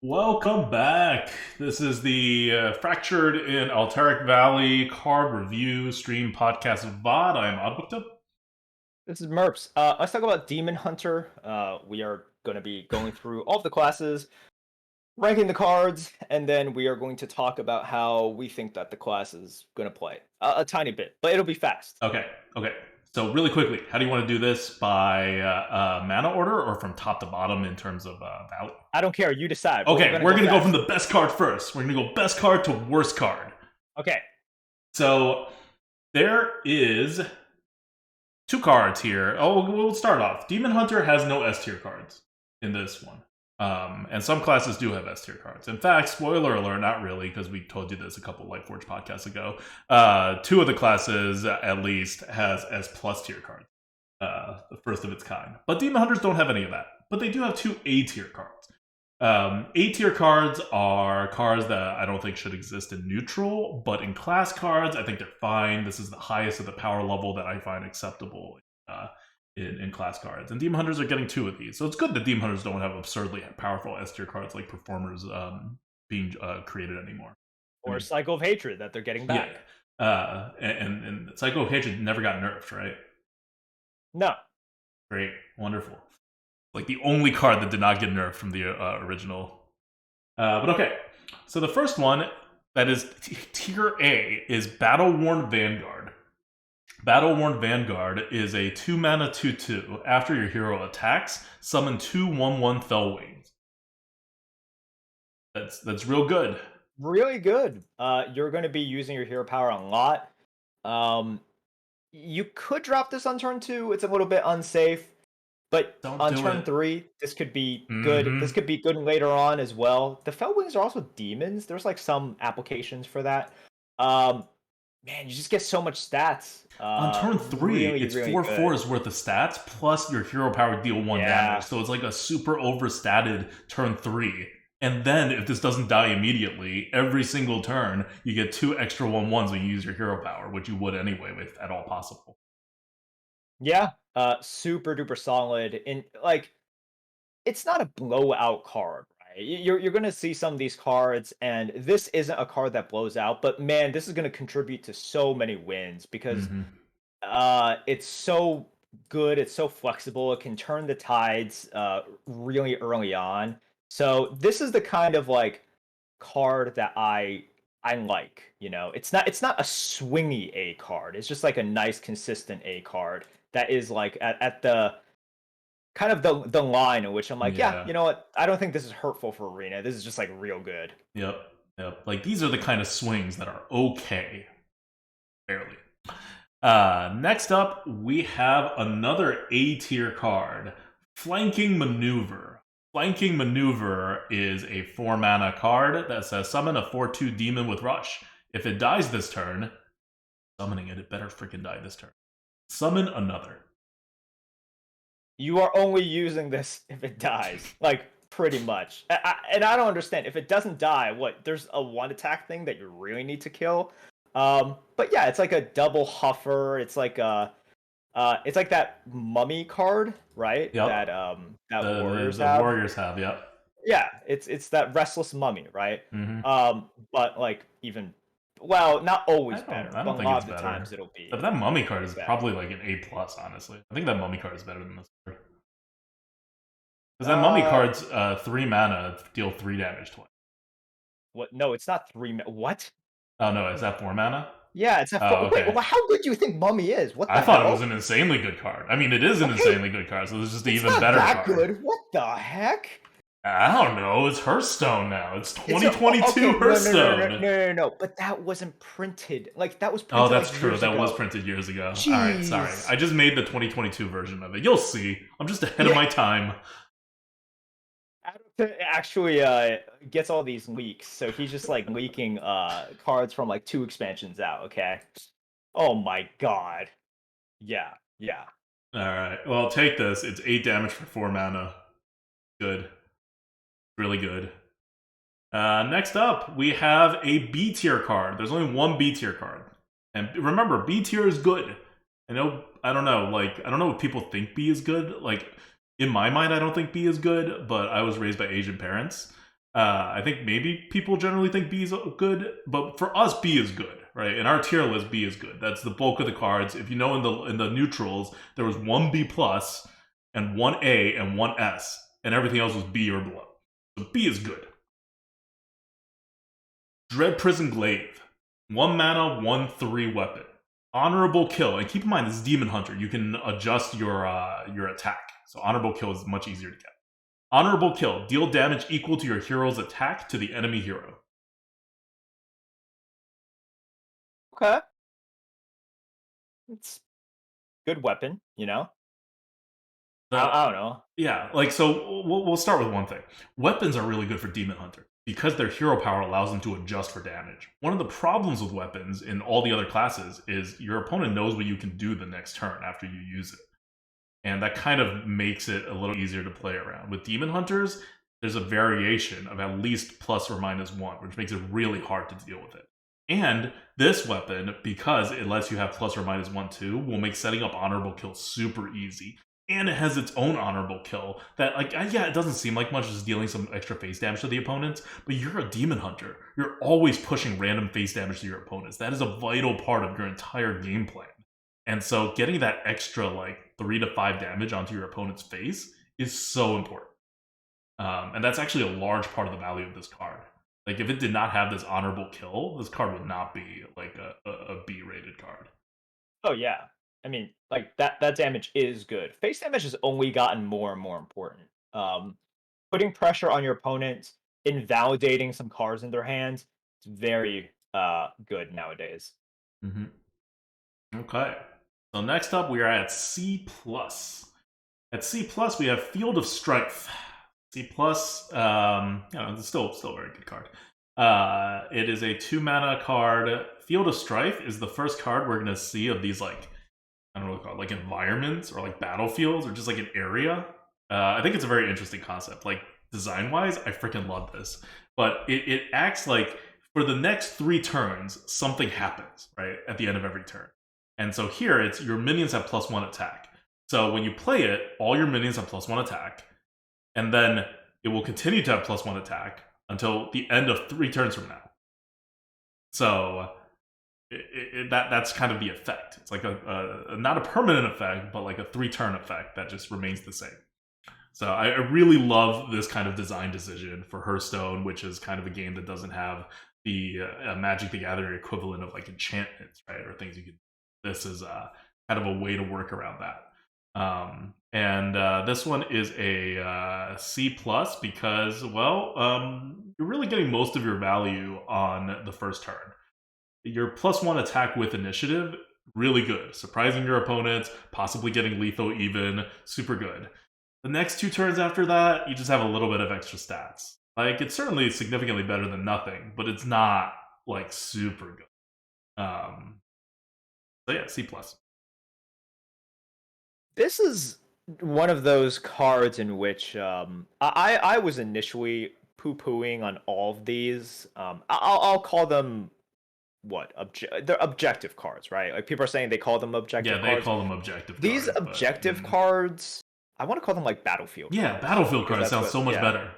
Welcome back. This is the Fractured in Alterac Valley card review stream podcast VOD. I am Oddbooked. This is Merps. Let's talk about Demon Hunter. We are going to be going through all of the classes, ranking the cards, and then we are going to talk about how we think that the class is going to play. A tiny bit, but it'll be fast. Okay. So really quickly, how do you want to do this? By mana order or from top to bottom in terms of value? I don't care. You decide. Okay, we're going to go from the best card first. We're going to go best card to worst card. Okay. So there is two cards here. Oh, we'll start off. Demon Hunter has no S tier cards in this one. And some classes do have S tier cards. In fact, spoiler alert, not really, because we told you this a couple Lightforge podcasts ago. Two of the classes, at least, has S plus tier cards. The first of its kind. But Demon Hunters don't have any of that. But they do have two A tier cards. A tier cards are cards that I don't think should exist in neutral, but in class cards, I think they're fine. This is the highest of the power level that I find acceptable in class cards. And Demon Hunters are getting two of these. So it's good that Demon Hunters don't have absurdly powerful S tier cards like Performers being created anymore. Or Cycle of Hatred that they're getting back. Yeah. And Cycle of Hatred never got nerfed, right? No. Great. Wonderful. Like the only card that did not get nerfed from the original. But okay. So the first one that is tier A is Battle-Worn Vanguard. Battle-Worn Vanguard is a 2-mana 2/2. After your hero attacks, summon 2 1/1 Fellwings. That's real good. Really good. You're going to be using your hero power a lot. You could drop this on turn 2. It's a little bit unsafe. But on turn 3, this could be good. This could be good later on as well. The Fellwings are also demons. There's like some applications for that. Man, you just get so much stats. On turn 3, it's really 4/4's worth of stats, plus your hero power deal 1 damage. So it's like a super overstatted turn 3. And then, if this doesn't die immediately, every single turn, you get 2 extra 1/1s when you use your hero power, which you would anyway, if at all possible. Yeah, super duper solid. And like, it's not a blowout card, right? You're gonna see some of these cards, and this isn't a card that blows out. But man, this is gonna contribute to so many wins because it's so good. It's so flexible. It can turn the tides really early on. So this is the kind of like card that I like. You know, it's not a swingy A card. It's just like a nice consistent A card that is like at the kind of the line in which I'm like, yeah, you know what? I don't think this is hurtful for Arena. This is just like real good. Yep. Like these are the kind of swings that are okay. Barely. Next up, we have another A tier card, Flanking Maneuver. Flanking Maneuver is a 4-mana card that says summon a 4/2 demon with Rush. If it dies this turn, summoning it better freaking die this turn. Summon another. You are only using this if it dies, like pretty much. And I don't understand if it doesn't die. What? There's a 1 attack thing that you really need to kill. But yeah, it's like a double huffer. It's like that mummy card, right? Yep. That the warriors have. Yep. Yeah, it's that restless mummy, right? But like even. Well, not always better, but a lot of the times it'll be. But that mummy card is probably like an A+, honestly. I think that mummy card is better than this card. Because that mummy card's 3 mana, deal 3 damage twice. What? No, it's not 3 what? Oh no, is that 4 mana? Yeah, it's a 4. Okay. Wait, well, how good do you think Mummy is? What the I thought it was an insanely good card. I mean, it is an insanely good card, so it's just an even better card. It's not that good. What the heck? I don't know. It's Hearthstone now. It's 2022 Hearthstone. No. But that wasn't printed. Like, that was printed. Oh, that's true. That was printed years ago. Jeez. All right, sorry. I just made the 2022 version of it. You'll see. I'm just ahead of my time. Adam actually gets all these leaks, so he's just like leaking cards from like 2 expansions out. Okay. Oh my god. Yeah. All right. Well, take this. It's 8 damage for 4 mana. Good. Really good. Next up, we have a B tier card. There's only 1 B tier card. And remember, B tier is good. I don't know if people think B is good. Like, in my mind, I don't think B is good, but I was raised by Asian parents. I think maybe people generally think B is good, but for us, B is good, right? In our tier list, B is good. That's the bulk of the cards. If you know, in the neutrals, there was one B plus, and one A, and one S, and everything else was B or below. So B is good. Dread Prison Glaive, 1 mana, 1/3 weapon, honorable kill. And keep in mind, this is Demon Hunter. You can adjust your attack, so honorable kill is much easier to get. Honorable kill. Deal damage equal to your hero's attack to the enemy hero. Okay. It's good weapon, you know? I don't know. Yeah, like, so we'll start with one thing. Weapons are really good for Demon Hunter because their hero power allows them to adjust for damage. One of the problems with weapons in all the other classes is your opponent knows what you can do the next turn after you use it. And that kind of makes it a little easier to play around. With Demon Hunters, there's a variation of at least plus or minus 1, which makes it really hard to deal with it. And this weapon, because it lets you have plus or minus 1 too, will make setting up honorable kill super easy. And it has its own honorable kill that, like, yeah, it doesn't seem like much, just dealing some extra face damage to the opponents, but you're a Demon Hunter. You're always pushing random face damage to your opponents. That is a vital part of your entire game plan. And so getting that extra, like, 3 to 5 damage onto your opponent's face is so important. And that's actually a large part of the value of this card. Like, if it did not have this honorable kill, this card would not be, like, a B-rated card. Oh, yeah. I mean, like, that damage is good. Face damage has only gotten more and more important. Putting pressure on your opponent, invalidating some cards in their hands, it's very good nowadays. Mm-hmm. Okay. So next up, we are at C+. At C+, we have Field of Strength. C+, it's still a very good card. It is a 2-mana card. Field of Strife is the first card we're going to see of these, like, I don't know what to call it, like environments or like battlefields or just like an area. I think it's a very interesting concept. Like, design-wise, I freaking love this. But it acts like for the next 3 turns, something happens, right, at the end of every turn. And so here, it's your minions have +1 attack. So when you play it, all your minions have +1 attack, and then it will continue to have +1 attack until the end of 3 turns from now. So that's kind of the effect. It's like a not a permanent effect, but like a 3-turn effect that just remains the same. So I really love this kind of design decision for Hearthstone, which is kind of a game that doesn't have the Magic the Gathering equivalent of like enchantments, right, or things you can. This is kind of a way to work around that. And this one is a C+ because, well, you're really getting most of your value on the first turn. Your +1 attack with initiative, really good. Surprising your opponents, possibly getting lethal even, super good. The next 2 turns after that, you just have a little bit of extra stats. Like, it's certainly significantly better than nothing, but it's not, like, super good. So yeah, C+. This is one of those cards in which I was initially poo-pooing on all of these. I'll call them what? They're objective cards, right? Like, people are saying they call them objective cards. Yeah, they call them objective These cards. objective cards, I want to call them like battlefield cards. Yeah, battlefield cards sounds so much better.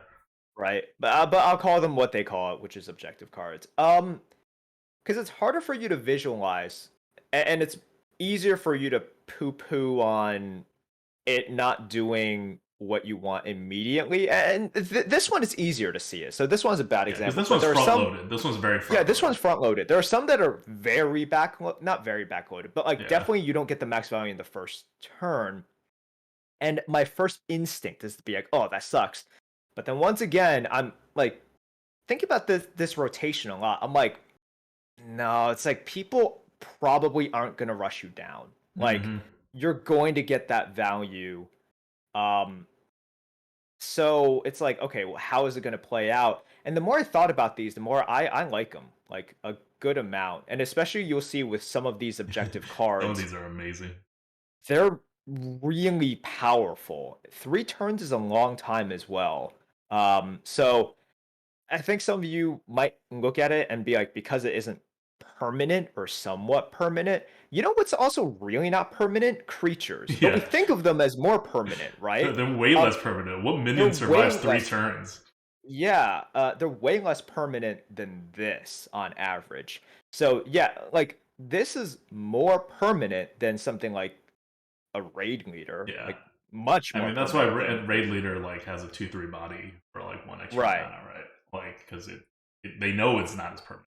Right. But I'll call them what they call it, which is objective cards. Because it's harder for you to visualize, and it's easier for you to poo-poo on it not doing what you want immediately. And this one is easier to see it. So this one's a bad example. This one's front-loaded. This one's very front-loaded. Yeah, this one's front-loaded. There are some that are very not very backloaded, but like definitely you don't get the max value in the first turn. And my first instinct is to be like, oh, that sucks. But then once again, I'm like, think about this rotation a lot. I'm like, no, it's like people probably aren't going to rush you down. Like, you're going to get that value. So it's like, okay, well, how is it going to play out? And the more I thought about these, the more I like them, like a good amount. And especially you'll see with some of these objective cards. Some of these are amazing. They're really powerful. 3 turns is a long time as well. So I think some of you might look at it and be like, because it isn't permanent or somewhat permanent. You know what's also really not permanent? Creatures. But we think of them as more permanent, right? They're way less permanent. What minion survives 3 turns? Yeah, they're way less permanent than this on average. So yeah, like this is more permanent than something like a raid leader, Yeah. like much I more mean, that's why permanent than Raid Leader like has a 2/3 body for like 1 extra right. mana, right? Like because they know it's not as permanent.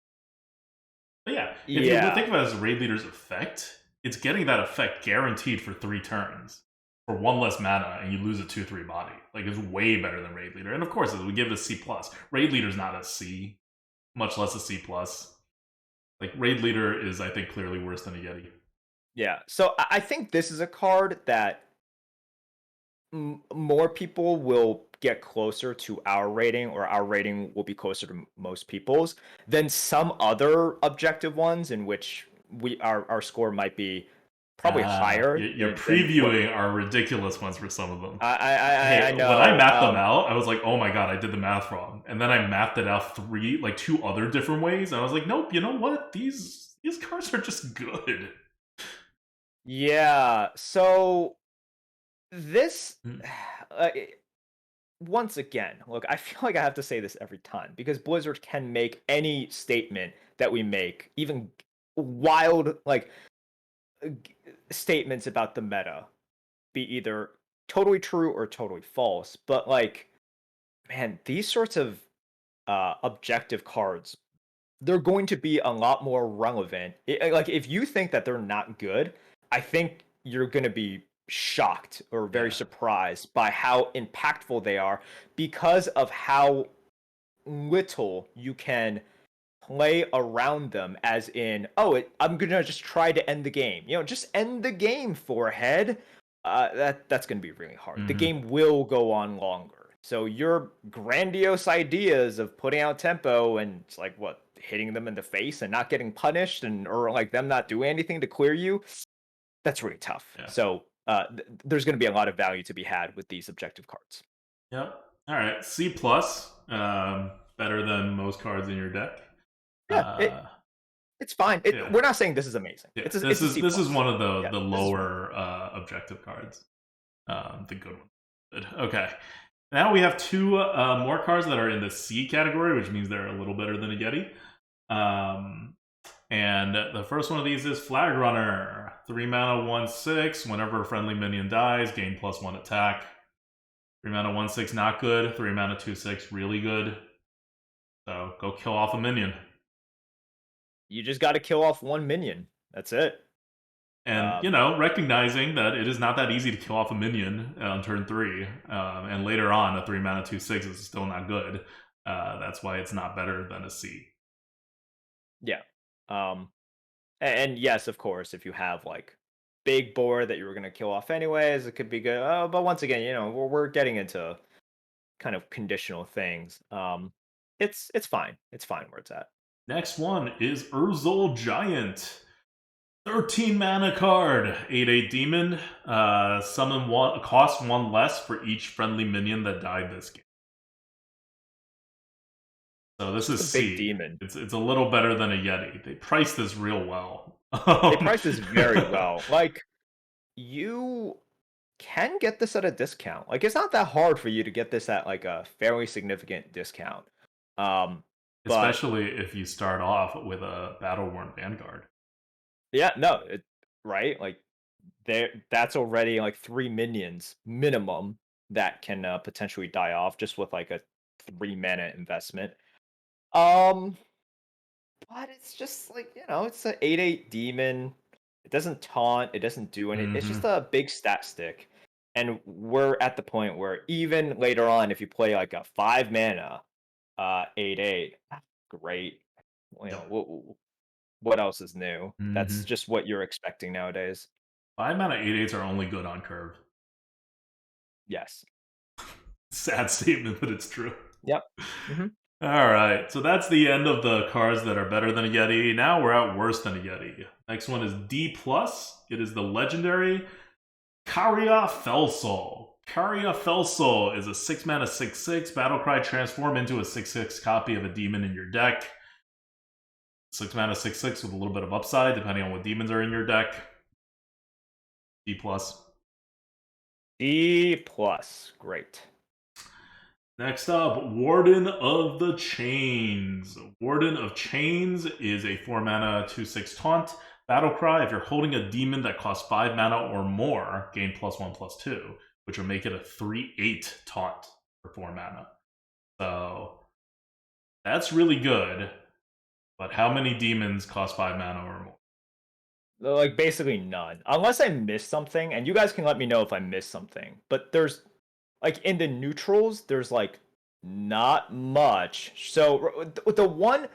But yeah, if you Yeah. think about it as a Raid Leader's effect, it's getting that effect guaranteed for 3 turns for 1 less mana, and you lose a 2/3 body. Like it's way better than Raid Leader, and of course we give it a C plus. Raid Leader's not a C, much less a C plus. Like Raid Leader is, I think, clearly worse than a Yeti. Yeah. So I think this is a card that more people will get closer to our rating, or our rating will be closer to most people's than some other objective ones in which our score might be probably higher You're than what previewing our ridiculous ones for some of them. I Hey, when I know. mapped them out, I was like, "Oh my god, I did the math wrong." And then I mapped it out like two other different ways, and I was like, "Nope, you know what? These cards are just good." Yeah. So this Mm, uh, once again, look, I feel like I have to say this every time because Blizzard can make any statement that we make, even wild statements about the meta, be either totally true or totally false. But like, man, these sorts of objective cards, they're going to be a lot more relevant. Like, if you think that they're not good, I think you're going to be shocked or very yeah, surprised by how impactful they are because of how little you can play around them, as in, oh, I'm gonna just try to end the game, just end the game, forehead. That's gonna be really hard. The hmm game will go on longer, so your grandiose ideas of putting out tempo and it's like what, hitting them in the face and not getting punished, and or like them not doing anything to clear you, that's really tough. yeah, So there's gonna be a lot of value to be had with these objective cards. yep. All right, C plus, better than most cards in your deck. Yeah, Uh, it's fine. yeah, We're not saying this is amazing. yeah. It's a C This is plus. one of Yeah, the this is fine. lower objective cards. The good one. Good. Okay. Now we have two more cards that are in the C category, which means they're a little better than a Yeti. Um, and the first one of these is Flag Runner. 3 mana, 1/6. Whenever a friendly minion dies, gain +1 attack. 3 mana, 1/6, not good. 3 mana, 2/6, really good. So go kill off a minion. You just got to kill off one minion. That's it. And, Um, recognizing that it is not that easy to kill off a minion on turn 3, and later on, a 3 mana, 2/6 is still not good. That's why it's not better than a C. yeah. Um, and yes, of course, if you have like big board that you were gonna kill off anyways, it could be good. But once again, we're getting into kind of conditional things. It's fine. It's fine where it's at. Next one is Urzul Giant. 13 mana card, 8/8 demon. Summon one, cost 1 less for each friendly minion that died this game. So this It's just is a big C. demon. It's a little better than a Yeti. They priced this real well. They price this very well. Like, you can get this at a discount. Like, it's not that hard for you to get this at like a fairly significant discount. Um, but Especially if you start off with a Battle-Worn Vanguard. yeah, no, right? Like, that's already like 3 minions minimum that can potentially die off just with like a 3 mana investment. Um, but it's just like, it's an 8/8 demon. It doesn't taunt, it doesn't do anything. It's just Mm-hmm. a big stat stick. And we're at the point where even later on, if you play like a 5 mana 8/8, great. Yep. What else is new? That's Mm-hmm. just what you're expecting nowadays. 5 mana 8/8s are only good on curve. Yes. Sad statement, but it's true. Yep. Hmm. All right, so that's the end of the cards that are better than a Yeti. Now we're at worse than a Yeti. Next one is D plus. It is the legendary Karya Fellsoul. Karya Fellsoul is a 6 mana 6/6 battlecry. Transform into a 6/6 copy of a demon in your deck. 6 mana 6/6 with a little bit of upside depending on what demons are in your deck. D plus. D plus. Great. Next up, Warden of the Chains. Warden of Chains is a 4 mana 2/6 taunt battle cry. If you're holding a demon that costs 5 mana or more, gain +1/+2, which will make it a 3/8 taunt for 4 mana. So that's really good. But how many demons cost 5 mana or more? Like basically none, unless I missed something, and you guys can let me know if I missed something. But there's like in the neutrals, there's like not much. So the one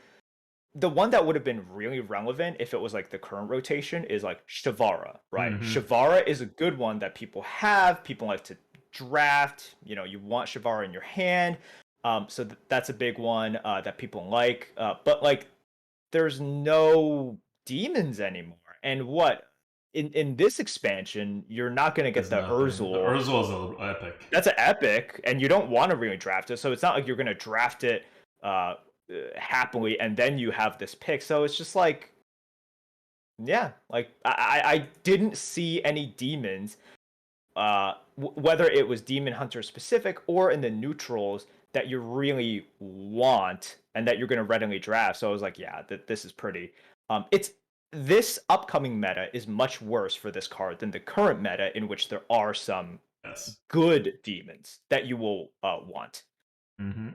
that would have been really relevant if it was like the current rotation is like Shavara, right? Mm-hmm. Shavara is a good one that people have. People like to draft. You know, you want Shavara in your hand. So that's a big one that people like. But like, there's no demons anymore. And what in this expansion, you're not gonna get There's the nothing. The Urzel. Urzel is epic. That's an epic, and you don't want to really draft it. So it's not like you're gonna draft it happily, and then you have this pick. So it's just like, yeah, like I didn't see any demons, whether it was Demon Hunter specific or in the neutrals that you really want and that you're gonna readily draft. So I was like, yeah, this is pretty. It's this upcoming meta is much worse for this card than the current meta, in which there are some Yes. good demons that you will want. Mm-hmm.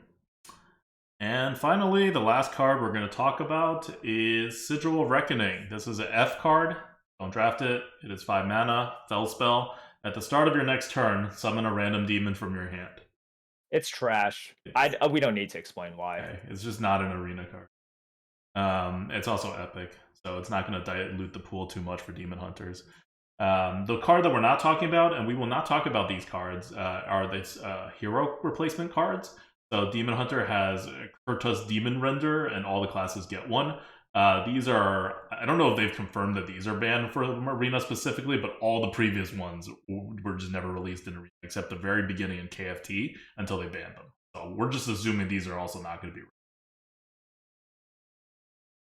And finally, the last card we're going to talk about is Sigil of Reckoning. This is an F card. Don't draft it. It is 5 mana, Fell Spell. At the start of your next turn, summon a random demon from your hand. It's trash. We don't need to explain why. Okay. It's just not an arena card. It's also epic, so it's not going to dilute the pool too much for demon hunters. The card that we're not talking about, and we will not talk about these cards, are these hero replacement cards. So Demon Hunter has Kurta's Demon Render, and all the classes get one. These are, I don't know if they've confirmed that these are banned for Arena specifically, but all the previous ones were just never released in Arena, except the very beginning in KFT until they banned them. So we're just assuming these are also not going to be.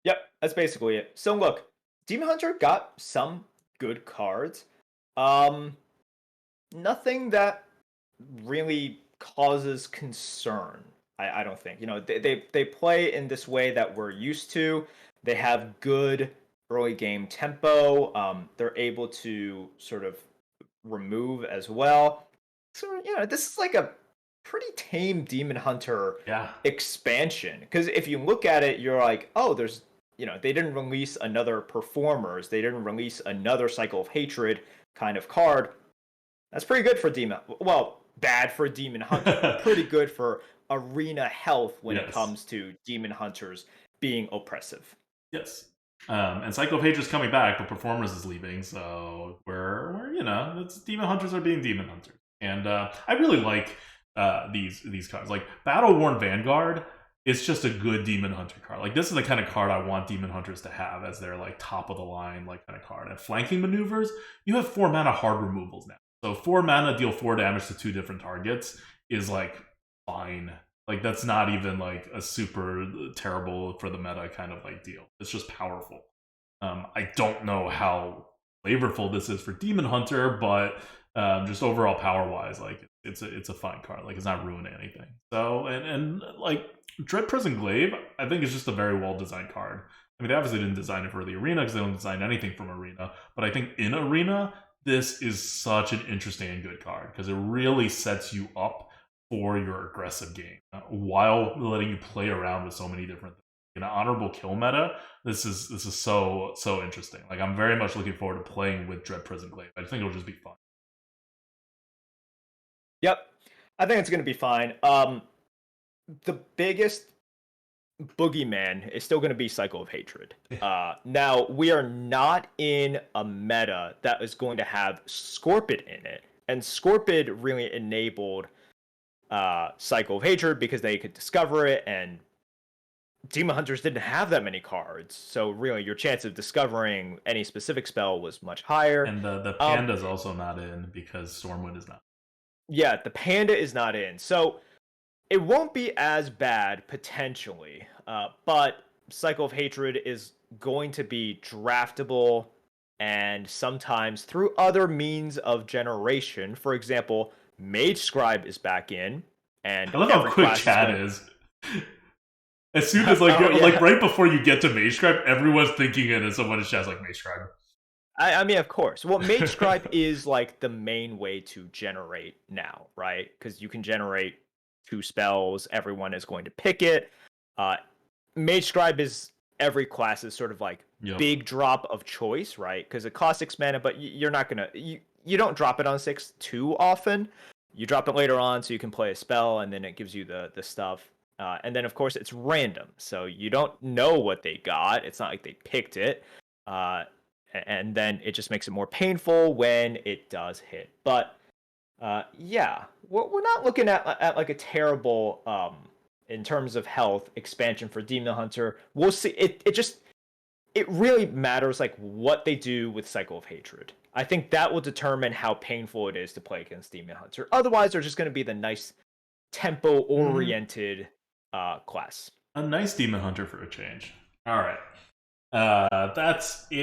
Yep, that's basically it. So look, Demon Hunter got some good cards. Nothing that really causes concern. I don't think. You know, they play in this way that we're used to. They have good early game tempo. They're able to sort of remove as well. So you know, this is like a pretty tame Demon Hunter expansion. Because if you look at it, you're like, oh, there's they didn't release another Performers. They didn't release another Cycle of Hatred kind of card. That's pretty good for Demon. Well, bad for Demon Hunter. Pretty good for arena health when it comes to Demon Hunters being oppressive. Yes. And Cycle of Hatred is coming back, but Performers is leaving, so we're it's Demon Hunters are being Demon Hunters. And I really like these cards. Like Battle Worn Vanguard is just a good Demon Hunter card. Like this is the kind of card I want Demon Hunters to have as their like top of the line like kind of card. And Flanking Maneuvers, you have 4 mana hard removals now. So 4 mana deal 4 damage to 2 different targets is like fine. Like that's not even like a super terrible for the meta kind of like deal. It's just powerful. I don't know how flavorful this is for Demon Hunter, but just overall power wise, like it's a fine card. Like it's not ruining anything. So and like Dread Prison Glaive, I think is just a very well designed card. I mean, they obviously didn't design it for the arena because they don't design anything from arena. But I think in arena, this is such an interesting and good card because it really sets you up for your aggressive game while letting you play around with so many different things. In an honorable kill meta, this is so interesting. Like I'm very much looking forward to playing with Dread Prison Glaive. I think it'll just be fun. Yep, I think it's gonna be fine. The biggest boogeyman is still going to be Cycle of Hatred. Now, we are not in a meta that is going to have Scorpid in it. And Scorpid really enabled Cycle of Hatred because they could discover it, and Demon Hunters didn't have that many cards. So really, your chance of discovering any specific spell was much higher. And the Panda's also not in because Stormwind is not. Yeah, the Panda is not in. So it won't be as bad, potentially, but Cycle of Hatred is going to be draftable, and sometimes through other means of generation. For example, Mage Scribe is back in, and I love how every quick class chat is. As soon as Oh, yeah. like right before you get to Mage Scribe, everyone's thinking it, and someone in chat's like Mage Scribe. I mean, of course. Well, Mage Scribe is like the main way to generate now, right? Because you can generate 2 spells. Everyone is going to pick it. Mage Scribe is every class's sort of like Yep. big drop of choice, right? Because it costs 6 mana, but you're not gonna you don't drop it on 6 too often. You drop it later on so you can play a spell, and then it gives you the stuff. And then of course it's random, so you don't know what they got. It's not like they picked it. And then it just makes it more painful when it does hit. But yeah, we're not looking at like a terrible in terms of health expansion for Demon Hunter. We'll see. It really matters like what they do with Cycle of Hatred. I think that will determine how painful it is to play against Demon Hunter. Otherwise, they're just going to be the nice tempo oriented class. A nice Demon Hunter for a change. All right. That's it.